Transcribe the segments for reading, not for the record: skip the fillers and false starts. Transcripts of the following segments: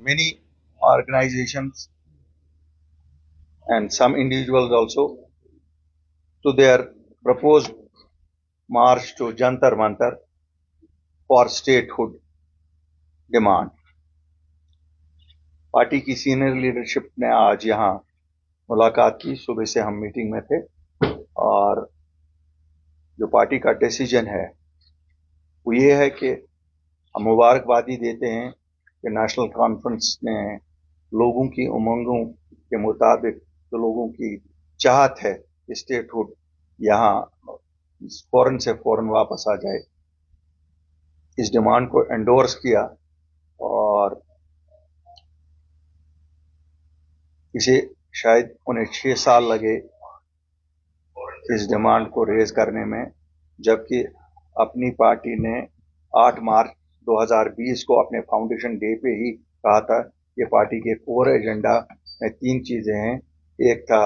many organizations and some individuals also to their proposed march to Jantar Mantar for statehood demand. Party की senior leadership ने आज यहाँ मुलाकात की. सुबह से हम मीटिंग में थे और जो पार्टी का डिसीजन है वो ये है कि हम मुबारकबादी देते हैं कि नेशनल कॉन्फ्रेंस ने लोगों की उमंगों के मुताबिक जो लोगों की चाहत है कि स्टेटहुड यहाँ फौरन से फौरन वापस आ जाए, इस डिमांड को एंडोर्स किया और इसे शायद उन्हें 6 साल लगे इस डिमांड को रेज करने में, जबकि अपनी पार्टी ने 8 मार्च 2020 को अपने फाउंडेशन डे पे ही कहा था कि पार्टी के कोर एजेंडा में 3 चीजें हैं. एक था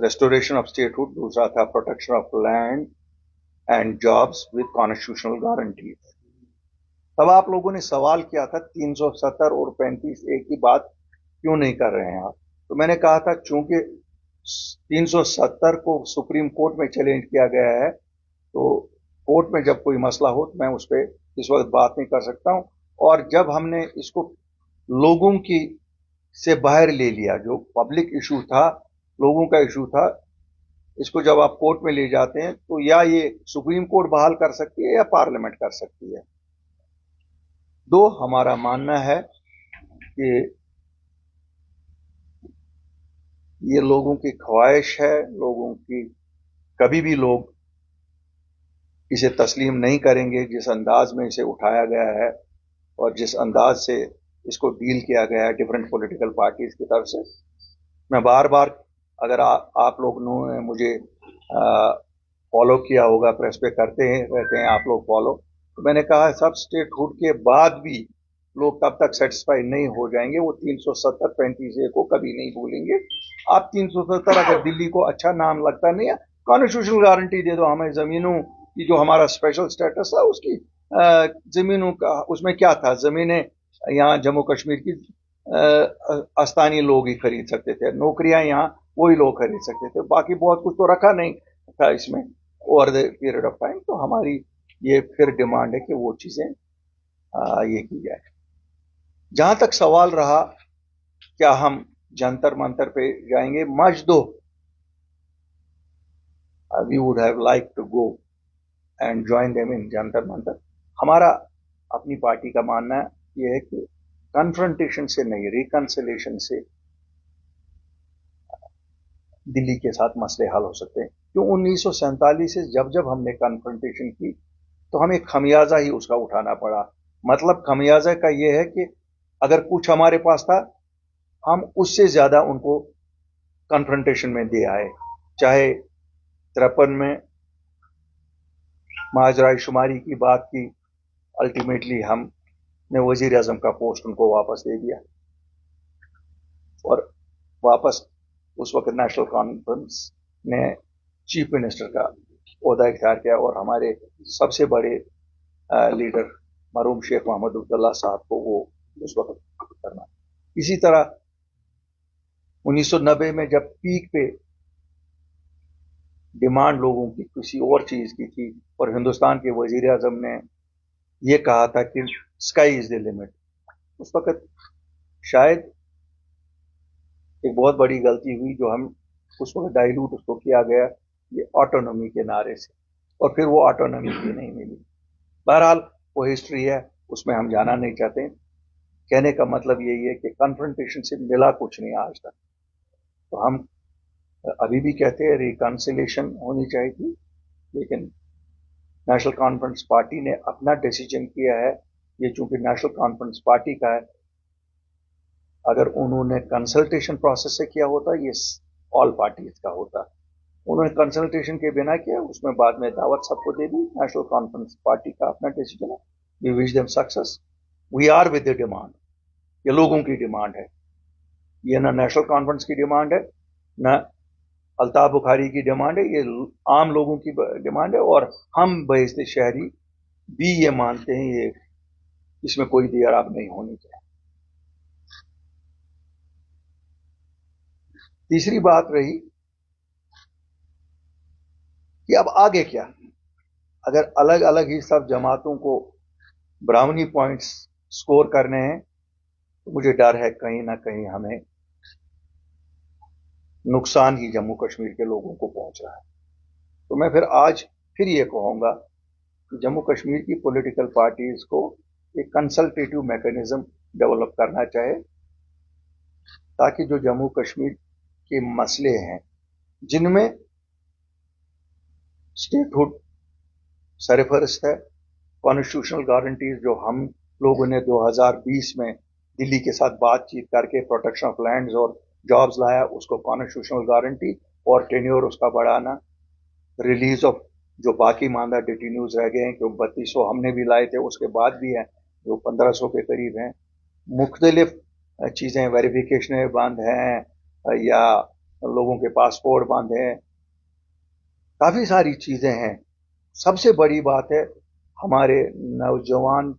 रेस्टोरेशन ऑफ स्टेटहुड, दूसरा था protection of land and jobs with constitutional guarantees. तब आप लोगों ने सवाल किया था 370 और 35 एक ही बात क्यों नहीं कर रहे हैं आप. तो मैंने कहा था चूंकि 370 को सुप्रीम कोर्ट में चैलेंज किया गया है, तो कोर्ट में जब कोई मसला हो तो मैं उस पर इस वक्त बात नहीं कर सकता हूं. और जब हमने इसको लोगों की से बाहर ले लिया, जो पब्लिक इशू था, लोगों का इशू था, इसको जब आप कोर्ट में ले जाते हैं तो या ये सुप्रीम कोर्ट बहाल कर सकती है या पार्लियामेंट कर सकती है. दो, हमारा मानना है कि ये लोगों की ख्वाहिश है, लोगों की कभी भी लोग इसे तस्लीम नहीं करेंगे जिस अंदाज में इसे उठाया गया है और जिस अंदाज से इसको डील किया गया है डिफरेंट पॉलिटिकल पार्टीज की तरफ से. मैं बार बार, अगर आप लोगों ने मुझे फॉलो किया होगा, प्रेस पे करते हैं रहते हैं आप लोग फॉलो, तो मैंने कहा सब स्टेटहुड के बाद भी लोग तब तक सेटिस्फाई नहीं हो जाएंगे, वो 370-35 को कभी नहीं भूलेंगे. आप 370 अगर दिल्ली को अच्छा नाम लगता नहीं है, कॉन्स्टिट्यूशनल गारंटी दे दो हमें जमीनों की, जो हमारा स्पेशल स्टेटस था उसकी जमीनों का. उसमें क्या था, जमीनें यहाँ जम्मू कश्मीर की स्थानीय लोग ही खरीद सकते थे, नौकरियां यहाँ वही लोग खरीद सकते थे, बाकी बहुत कुछ तो रखा नहीं था इसमें over the period of time. तो हमारी ये फिर डिमांड है कि वो चीजें ये की जाए. जहां तक सवाल रहा क्या हम जंतर मंतर पे जाएंगे, much though we would have like to go and join them in Jantar Mantar. हमारा अपनी पार्टी का मानना यह है कि कन्फ्रंटेशन से नहीं, रिकंसिलेशन से दिल्ली के साथ मसले हल हो सकते हैं. क्यों 1947 से जब जब हमने कन्फ्रंटेशन की तो हमें खमियाजा ही उसका उठाना पड़ा. मतलब खमियाजा का यह है कि अगर कुछ हमारे पास था हम उससे ज्यादा उनको कन्फ्रंटेशन में दे आए. चाहे 53 में माजराई शुमारी की बात की, अल्टीमेटली हमने वजीर आजम का पोस्ट उनको वापस दे दिया और वापस उस वक्त नेशनल कॉन्फ्रेंस ने चीफ मिनिस्टर का ओहदा इख्तियार किया और हमारे सबसे बड़े लीडर मरहूम शेख मोहम्मद अब्दुल्ला साहब को वो उस वक्त करना. इसी तरह 1990 में जब पीक पे डिमांड लोगों की किसी और चीज की थी और हिंदुस्तान के वजीर आजम ने ये कहा था कि स्काई इज द लिमिट, उस वक्त शायद एक बहुत बड़ी गलती हुई जो हम उस वक्त डाइल्यूट उसको किया गया ये ऑटोनॉमी के नारे से, और फिर वो ऑटोनॉमी भी नहीं मिली. बहरहाल वो हिस्ट्री है, उसमें हम जाना नहीं चाहते. कहने का मतलब यही है कि कन्फ्रंटेशन से मिला कुछ नहीं आज तक. तो हम अभी भी कहते हैं रिकंसिलेशन होनी चाहिए थी, लेकिन नेशनल कॉन्फ्रेंस पार्टी ने अपना डिसीजन किया है. ये चूंकि नेशनल कॉन्फ्रेंस पार्टी का है, अगर उन्होंने कंसल्टेशन प्रोसेस से किया होता ये ऑल पार्टीज का होता. उन्होंने कंसल्टेशन के बिना किया, उसमें बाद में दावत सबको दे दी. नेशनल कॉन्फ्रेंस पार्टी का अपना डिसीजन है. We wish them success. We are with the demand. ये लोगों की डिमांड है, ये ना नेशनल कॉन्फ्रेंस की डिमांड है, ना अल्ताफ बुखारी की डिमांड है, ये आम लोगों की डिमांड है. और हम बहिश्ते शहरी भी ये मानते हैं, ये इसमें कोई देर आप नहीं होनी चाहिए. तीसरी बात रही कि अब आगे क्या, अगर अलग अलग ही सब जमातों को ब्राउनी पॉइंट्स स्कोर करने हैं तो मुझे डर है कहीं ना कहीं हमें नुकसान ही जम्मू कश्मीर के लोगों को पहुंच रहा है। तो मैं आज फिर ये कहूंगा कि जम्मू कश्मीर की पॉलिटिकल पार्टीज को एक कंसल्टेटिव मैकेनिज्म डेवलप करना चाहिए, ताकि जो जम्मू कश्मीर के मसले हैं जिनमें स्टेटहुड सरफहरिस्त है, कॉन्स्टिट्यूशनल गारंटीज जो हम लोगों ने 2020 में दिल्ली के साथ बातचीत करके प्रोटेक्शन ऑफ लैंड्स और जॉब्स लाया, उसको कॉन्स्टिट्यूशनल गारंटी और टेन्योर उसका बढ़ाना, रिलीज ऑफ जो बाकी मानदा डिटेन्यूज रह गए हैं, क्योंकि 3200 हमने भी लाए थे, उसके बाद भी हैं जो 1500 के करीब हैं, मुख्तलिफ चीज़ें वेरिफिकेशन बंद हैं या लोगों के पासपोर्ट बंद हैं, काफ़ी सारी चीज़ें हैं। सबसे बड़ी बात है हमारे नौजवान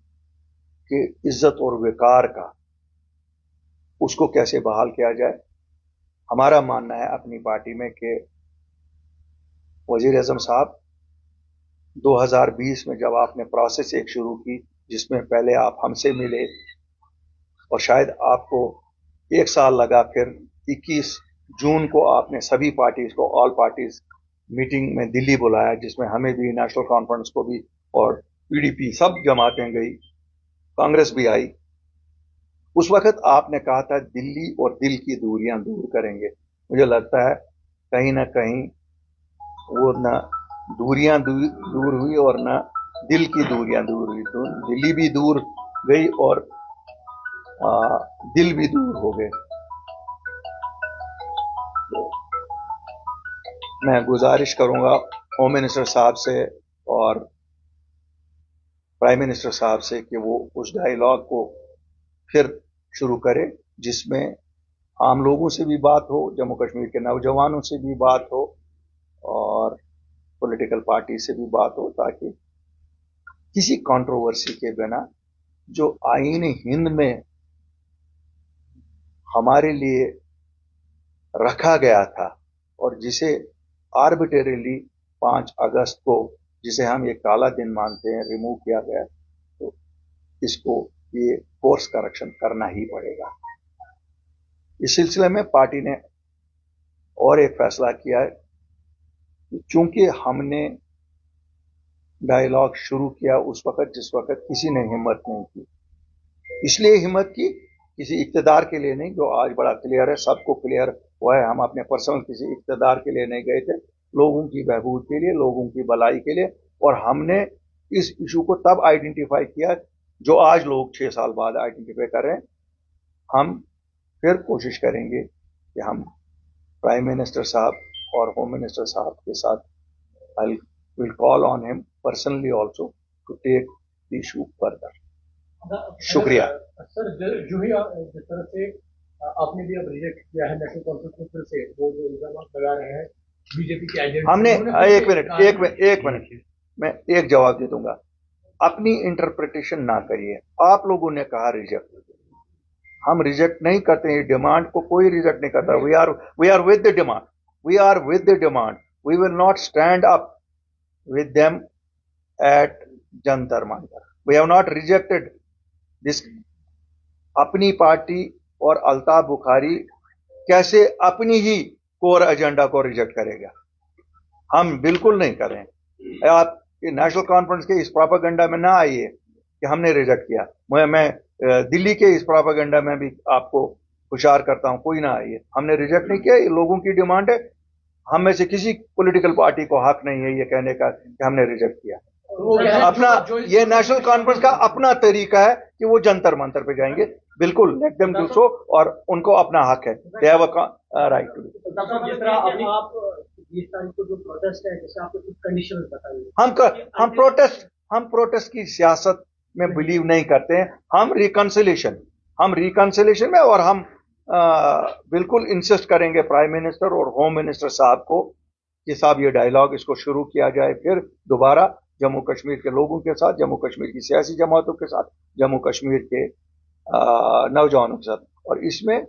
के इज्जत और वकार का, उसको कैसे बहाल किया जाए। हमारा मानना है अपनी पार्टी में कि वजीर आज़म साहब 2020 में जब आपने प्रोसेस एक शुरू की, जिसमें पहले आप हमसे मिले और शायद आपको एक साल लगा, फिर 21 जून को आपने सभी पार्टीज को ऑल पार्टीज मीटिंग में दिल्ली बुलाया, जिसमें हमें भी, नेशनल कॉन्फ्रेंस को भी, और पीडीपी सब जमातें गई, कांग्रेस भी आई। उस वक्त आपने कहा था दिल्ली और दिल की दूरियां दूर करेंगे। मुझे लगता है कहीं ना कहीं वो न दूरियां दूर हुई और न दिल की दूरियां दूर हुई, तो दिल्ली भी दूर गई और दिल भी दूर हो गए। मैं गुजारिश करूंगा होम मिनिस्टर साहब से और प्राइम मिनिस्टर साहब से कि वो उस डायलॉग को फिर शुरू करें, जिसमें आम लोगों से भी बात हो, जम्मू कश्मीर के नौजवानों से भी बात हो और पॉलिटिकल पार्टी से भी बात हो, ताकि किसी कंट्रोवर्सी के बिना जो आईन हिंद में हमारे लिए रखा गया था और जिसे आर्बिट्रेरीली 5 अगस्त को, जिसे हम एक काला दिन मानते हैं, रिमूव किया गया, तो इसको ये कोर्स करेक्शन करना ही पड़ेगा। इस सिलसिले में पार्टी ने और एक फैसला किया है कि चूंकि हमने डायलॉग शुरू किया उस वक्त जिस वक्त किसी ने हिम्मत नहीं की, इसलिए हिम्मत की किसी इक्तदार के लिए नहीं, जो आज बड़ा क्लियर है, सबको क्लियर हुआ है, हम अपने पर्सनल किसी इक्तदार के लिए नहीं गए थे, लोगों की बहबूद के लिए, लोगों की भलाई के लिए। और हमने इस इशू को तब आइडेंटिफाई किया जो आज लोग 6 साल बाद आइडेंटिफाई कर रहे हैं। हम फिर कोशिश करेंगे कि हम प्राइम मिनिस्टर साहब और होम मिनिस्टर साहब के साथ I will call on him personally also to take the issue further. शुक्रिया सर। जो ही जिस तरह से आपने भी अब रिजेक्ट किया है नेशनल कॉन्फ्रेंस में, फिर से वो जो इल्जाम लगा रहे हैं बीजेपी के एजेंट, हमने एक मिनट मैं एक जवाब दे दूंगा। अपनी इंटरप्रिटेशन ना करिए। आप लोगों ने कहा रिजेक्ट, हम रिजेक्ट नहीं करते हैं, डिमांड को कोई रिजेक्ट नहीं करता। We are with the demand, we are with the demand, we will not stand up with them at Jantar Mantar. We have not rejected this. Apni party और अल्ताफ बुखारी कैसे अपनी ही कोर एजेंडा को रिजेक्ट करेगा? हम बिल्कुल नहीं करें। आप नेशनल कॉन्फ्रेंस के इस प्रोपेगेंडा में ना आइए कि हमने रिजेक्ट किया। मैं दिल्ली के इस प्रोपेगेंडा में भी आपको हुशियार करता हूं, कोई ना आइए। हमने रिजेक्ट नहीं किया, ये लोगों की डिमांड है। हम में से किसी पॉलिटिकल पार्टी को हक नहीं है ये कहने का कि हमने रिजेक्ट किया। अपना ये नेशनल कॉन्फ्रेंस का अपना तरीका है कि वो जंतर मंतर पे जाएंगे। बिल्कुल, लेट देम डू सो, और उनको अपना हक है, they have a right to. जिस तरह आप 20 तारीख को जो प्रोटेस्ट है, जैसे आपको कुछ कंडीशन बताइए। हम प्रोटेस्ट की सियासत में बिलीव नहीं करते हैं। हम रिकंसिलेशन में, और हम बिल्कुल इंसिस्ट करेंगे प्राइम मिनिस्टर और होम मिनिस्टर साहब को कि साहब ये डायलॉग इसको शुरू किया जाए फिर दोबारा जम्मू कश्मीर के लोगों के साथ, जम्मू कश्मीर की सियासी जमातों के साथ, जम्मू कश्मीर के नौजवानों के साथ। और इसमें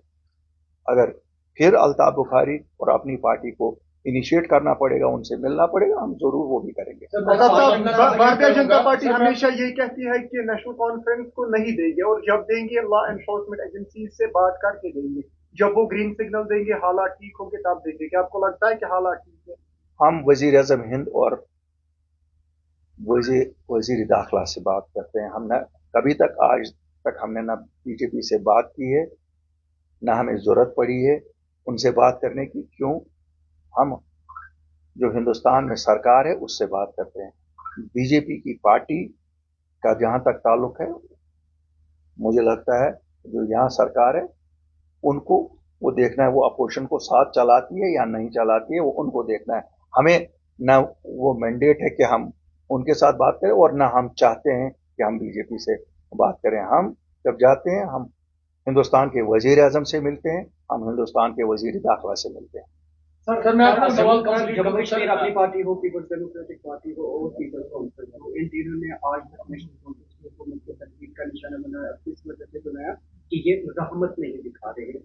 अगर फिर अल्ताफ बुखारी और अपनी पार्टी को इनिशिएट करना पड़ेगा, उनसे मिलना पड़ेगा, हम जरूर वो भी करेंगे। भारतीय जनता पार्टी हमेशा यही कहती है कि नेशनल कॉन्फ्रेंस को नहीं देंगे, और जब देंगे लॉ एनफोर्समेंट एजेंसी से बात करके देंगे, जब वो ग्रीन सिग्नल देंगे हालात ठीक होंगे तब देंगे। क्या आपको लगता है कि हालात ठीक है? हम वजीर आजम हिंद और वजीर दाखिला से बात करते हैं। हमने कभी तक आज तक हमने ना बीजेपी से बात की है, ना हमें जरूरत पड़ी है उनसे बात करने की। क्यों? हम जो हिंदुस्तान में सरकार है उससे बात करते हैं। बीजेपी की पार्टी का जहां तक ताल्लुक है, मुझे लगता है जो यहाँ सरकार है उनको वो देखना है, वो अपोजिशन को साथ चलाती है या नहीं चलाती है, वो उनको देखना है। हमें ना वो मैंडेट है कि हम उनके साथ बात करें, और ना हम चाहते हैं कि हम बीजेपी से बात करें। हम जब जाते हैं हम हिंदुस्तान के वजीर आजम से मिलते हैं, हम हिंदुस्तान के वजीर दाखिला से मिलते हैं। सर मैं आपको सवाल जम्मू कश्मीर अपनी पार्टी हो, पीपल्स डेमोक्रेटिक पार्टी हो और पीपल्स काउंसिल हो, इन तीनों ने आज तक नेशनल कॉन्फ्रेंस को हुकूमत को तकलीफ का निशाना बनाया। इस वजह से बनाया कि ये मज़ाहमत नहीं दिखा रहे हैं।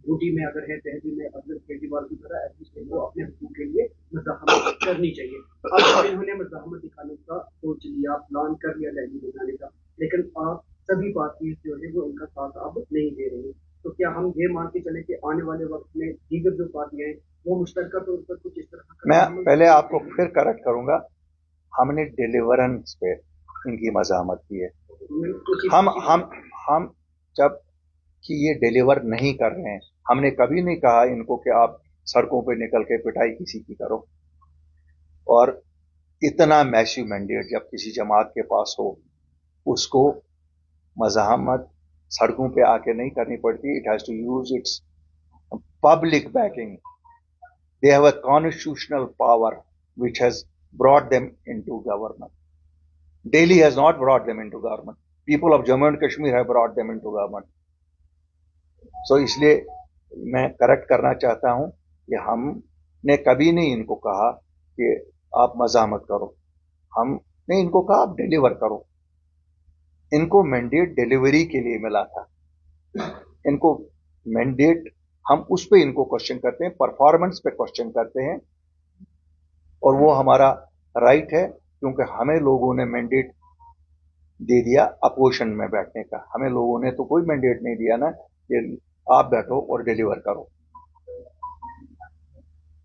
ड्यूटी में अगर है, तहजीब में अगर केजरीवाल की तरह एटलीस्ट वो अपने हुकूक के लिए मज़ाहमत करनी चाहिए। अब इन्होंने मज़ाहमत दिखाने का सोच लिया, प्लान कर लिया रैली दिखाने का, लेकिन आप सभी पार्टी जो है वो इनका साथ अब नहीं दे रही। तो क्या हम ये मान के चले कि आने वाले वक्त में दीगर जो पार्टियां हैं वो मुश्तरका तौर पर कुछ इस तरह? मैं पहले आपको फिर करेक्ट करूंगा, हमने डिलीवरेंस पे इनकी मज़ाहमत की है। हम जब कि ये डिलीवर नहीं कर रहे हैं, हमने कभी नहीं कहा इनको कि आप सड़कों पे निकल के पिटाई किसी की करो। और इतना मैसिव मैंडेट जब किसी जमात के पास हो, उसको मज़ाहमत सड़कों पे आके नहीं करनी पड़ती। It has to use its public backing. They have a constitutional power which has brought them into government. Delhi has not brought them into government. People of Jammu and Kashmir have brought them into government. So इसलिए मैं correct करना चाहता हूं कि हमने कभी नहीं इनको कहा कि आप मज़ाहमत करो। हमने इनको कहा आप डिलीवर करो। इनको मैंडेट डिलीवरी के लिए मिला था। इनको मैंडेट, हम उस पे इनको क्वेश्चन करते हैं, परफॉर्मेंस पे क्वेश्चन करते हैं, और वो हमारा राइट है, क्योंकि हमें लोगों ने मैंडेट दे दिया अपोजिशन में बैठने का। हमें लोगों ने तो कोई मैंडेट नहीं दिया ना कि आप बैठो और डिलीवर करो।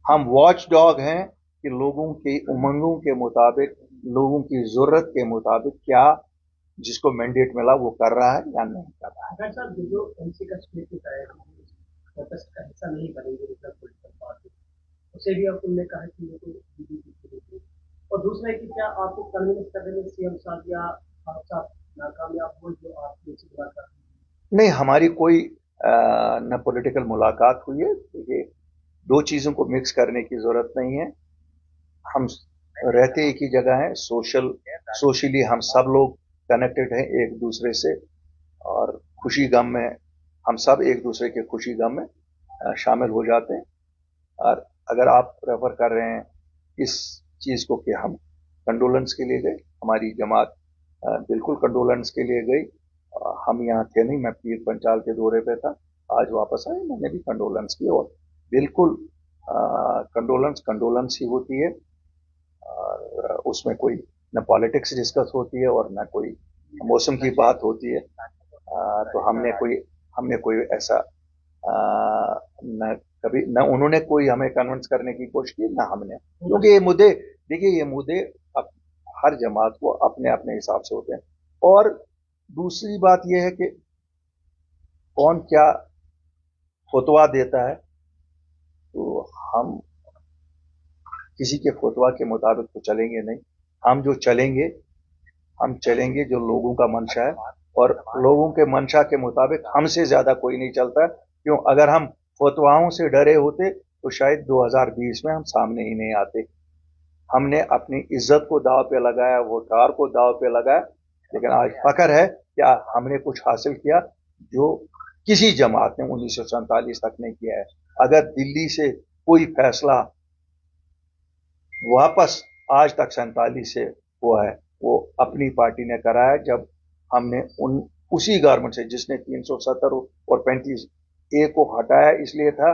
हम वॉच डॉग हैं कि लोगों की उमंगों के मुताबिक, लोगों की जरूरत के मुताबिक क्या जिसको मैंडेट मिला वो कर रहा है या नहीं कर रहा है। जो एमसी का स्प्लिट है, प्रोटेस्ट का हिस्सा नहीं बनेंगे पॉलिटिकल पार्टी, उसे भी आप तुमने कहा कि ये तो बीजेपी। और दूसरा है कि क्या आपको कन्विंस करने में सीएम साहब या आप साहब नाकामयाब हो जो आप मुलाकात? नहीं, हमारी कोई न पॉलिटिकल मुलाकात हुई है। देखिए, दो चीजों को मिक्स करने की जरूरत नहीं है। हम रहते एक ही जगह हैं, सोशली हम सब लोग कनेक्टेड हैं एक दूसरे से, और खुशी गम में हम सब एक दूसरे के खुशी गम में शामिल हो जाते हैं। और अगर आप रेफर कर रहे हैं इस चीज को कि हम कंडोलेंस के लिए गए, हमारी जमात बिल्कुल कंडोलेंस के लिए गई। हम यहाँ थे नहीं, मैं पीर पंचाल के दौरे पे था, आज वापस आए, मैंने भी कंडोलेंस की। और बिल्कुल कंडोलेंस ही होती है, और उसमें कोई न पॉलिटिक्स डिस्कस होती है और न कोई मौसम की बात होती है। तो हमने कोई ऐसा न कभी, न उन्होंने कोई हमें कन्विंस करने की कोशिश की, न हमने। क्योंकि ये मुद्दे, देखिए, ये मुद्दे हर जमात को अपने अपने हिसाब से होते हैं। और दूसरी बात यह है कि कौन क्या फतवा देता है, तो हम किसी के फतवा के मुताबिक तो चलेंगे नहीं। हम चलेंगे जो लोगों का मंशा है, और लोगों के मंशा के मुताबिक हमसे ज्यादा कोई नहीं चलता। क्यों? अगर हम फतवाओं से डरे होते तो शायद 2020 में हम सामने ही नहीं आते। हमने अपनी इज्जत को दाव पे लगाया, वोटार को दाव पे लगाया, लेकिन आज फख्र है कि हमने कुछ हासिल किया जो किसी जमात ने 1947 तक नहीं किया है। अगर दिल्ली से कोई फैसला वापस आज तक 47 से हुआ है, वो अपनी पार्टी ने कराया, जब हमने उसी गवर्नमेंट से जिसने 370 और 35A को हटाया, इसलिए था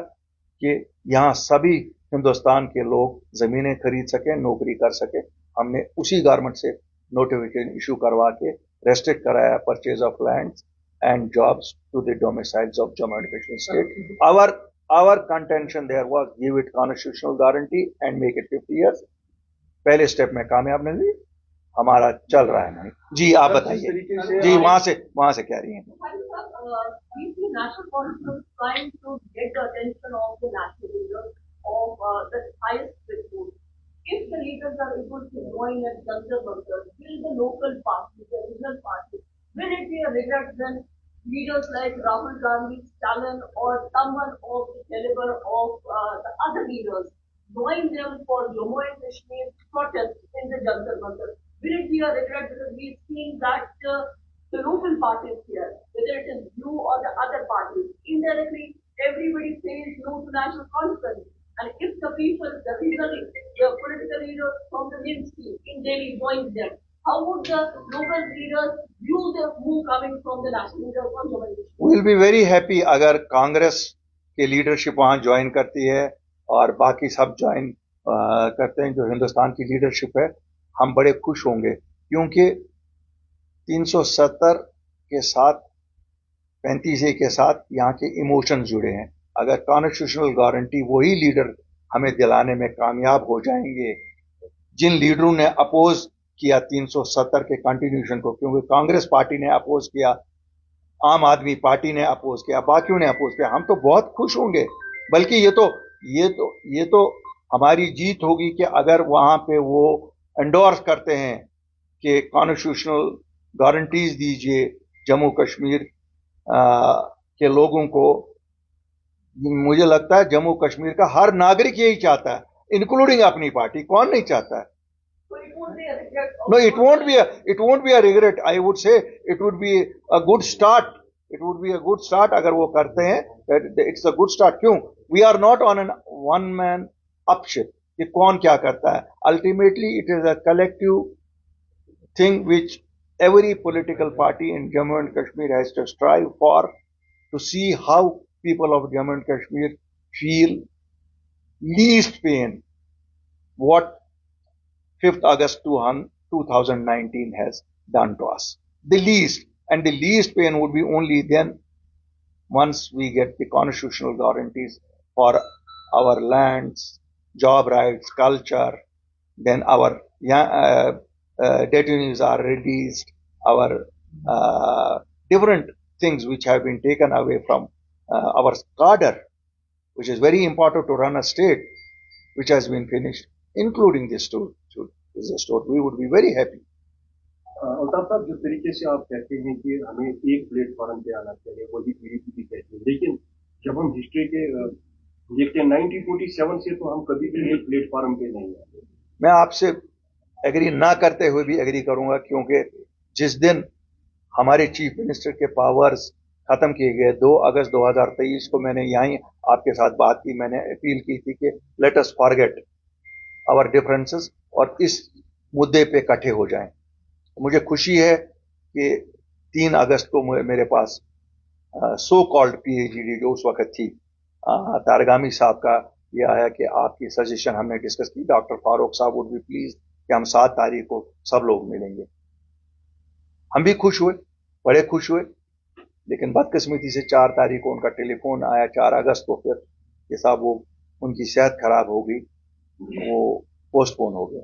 کہ यहाँ सभी हिंदुस्तान के लोग जमीनें खरीद सकें, नौकरी कर सके। हमने उसी गवर्नमेंट से नोटिफिकेशन इशू करवा के रेस्ट्रिक्ट कराया purchase of land and jobs to the domiciles of Jammu and Kashmir state. Our contention there was give it constitutional guarantee and make it 50 years. पहले स्टेप में कामयाब नहीं हुई, हमारा चल रहा है नहीं। जी आप बताइए, जी वहां से क्या रही हैं? National Conference trying to get the attention of the national leaders of the highest threshold. If the leaders are able to join at Jantar Mantar, will the local parties, the regional parties, will it be a regret when leaders like Rahul Gandhi, Stalin, or someone of the caliber of the other leaders join them for Jammu and Kashmir protest in the Jantar Mantar? Will it be a regret because we've seen that the local parties here, whether it is you or the other parties, indirectly everybody says no to national conference. And if the people, the political leaders from the ministry in Delhi join them, how would the local leaders view the move coming from the national leaders from Jammu and Kashmir? We'll be very happy अगर कांग्रेस के leadership वहां join करती है और बाकी सब join करते हैं, जो हिंदुस्तान की लीडरशिप है, हम बड़े खुश होंगे, क्योंकि 370 के साथ 35A के साथ यहाँ के इमोशन जुड़े हैं। अगर कॉन्स्टिट्यूशनल गारंटी वही लीडर हमें दिलाने में कामयाब हो जाएंगे जिन लीडरों ने अपोज किया 370 के कंटिन्यूशन को, क्योंकि कांग्रेस पार्टी ने अपोज किया, आम आदमी पार्टी ने अपोज किया, बाकियों ने अपोज किया, हम तो बहुत खुश होंगे। बल्कि ये तो हमारी जीत होगी कि अगर वहां पे वो एंडोर्स करते हैं कि कॉन्स्टिट्यूशनल गारंटीज दीजिए जम्मू कश्मीर के लोगों को। मुझे लगता है जम्मू कश्मीर का हर नागरिक यही चाहता है, इंक्लूडिंग अपनी पार्टी। कौन नहीं चाहता है? No, it won't be a regret. I would say it would be a good start. It would be a good start अगर वो करते हैं, it's a good start. क्यों? We are not on an one man upship कि कौन क्या करता है. Ultimately, it is a collective thing which every political party in Jammu and Kashmir has to strive for, to see how people of Jammu and Kashmir feel least pain what 5th August 2019 has done to us. The least pain would be only then once we get the constitutional guarantees for our lands, job rights, culture, then our detainees are released, our different things which have been taken away from our cadre, which is very important to run a state, which has been finished, including this store. We would be very happy. Altaf साहब, जिस तरीके से आप कहते हैं कि हमें एक प्लेटफॉर्म पे आना चाहिए, वही पीडीपी भी कहती है, लेकिन जब हम हिस्ट्री के देखते हैं 1947 से तो हम कभी भी एक प्लेटफॉर्म पे नहीं आए। मैं आपसे एग्री ना करते हुए भी एग्री करूंगा, क्योंकि जिस दिन हमारे चीफ मिनिस्टर के पावर्स खत्म किए गए 2 अगस्त 2023 को, मैंने यहीं आपके साथ बात की, मैंने अपील की थी कि let us forget our differences और इस मुद्दे पे इकट्ठे हो जाएं। मुझे खुशी है कि 3 अगस्त को मेरे पास सो कॉल्ड पीएचडी जो उस वक्त थी तारगामी साहब का ये आया कि आपकी सजेशन हमने डिस्कस की, डॉक्टर फारूक साहब वुड बी प्लीज कि हम 7 तारीख को सब लोग मिलेंगे। हम भी खुश हुए, बड़े खुश हुए, लेकिन बदकिस्मती से 4 तारीख को उनका टेलीफोन आया, 4 अगस्त को फिर कि साहब वो उनकी सेहत खराब हो गई, वो पोस्टपोन हो गया।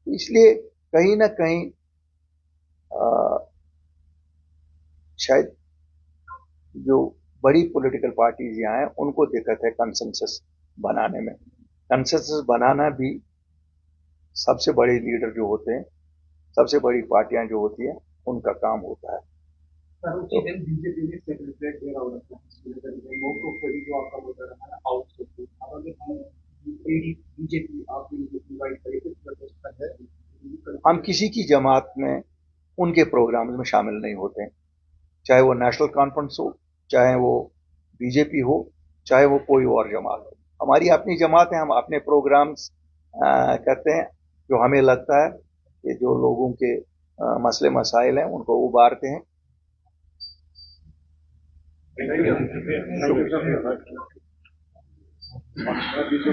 इसलिए कहीं ना कहीं शायद जो बड़ी पॉलिटिकल पार्टीज यहाँ हैं उनको दिक्कत है कंसेंसस बनाने में। कंसेंसस बनाना भी सबसे बड़े लीडर जो होते हैं, सबसे बड़ी पार्टियां जो होती हैं, उनका काम होता है। बीजेपी ने सेक्रेटरीट किया और जो आपका मुद्दा रहा है आउटसोर्सिंग, बीजेपी आपने इनवाइट करी, हम किसी की जमात में उनके प्रोग्राम्स में शामिल नहीं होते हैं, चाहे वो नेशनल कॉन्फ्रेंस हो, चाहे वो बीजेपी हो, चाहे वो कोई और जमात हो। हमारी अपनी जमात है, हम अपने प्रोग्राम्स करते हैं जो हमें लगता है कि जो लोगों के मसले मसाइल हैं उनको उबारते हैं। अभी जो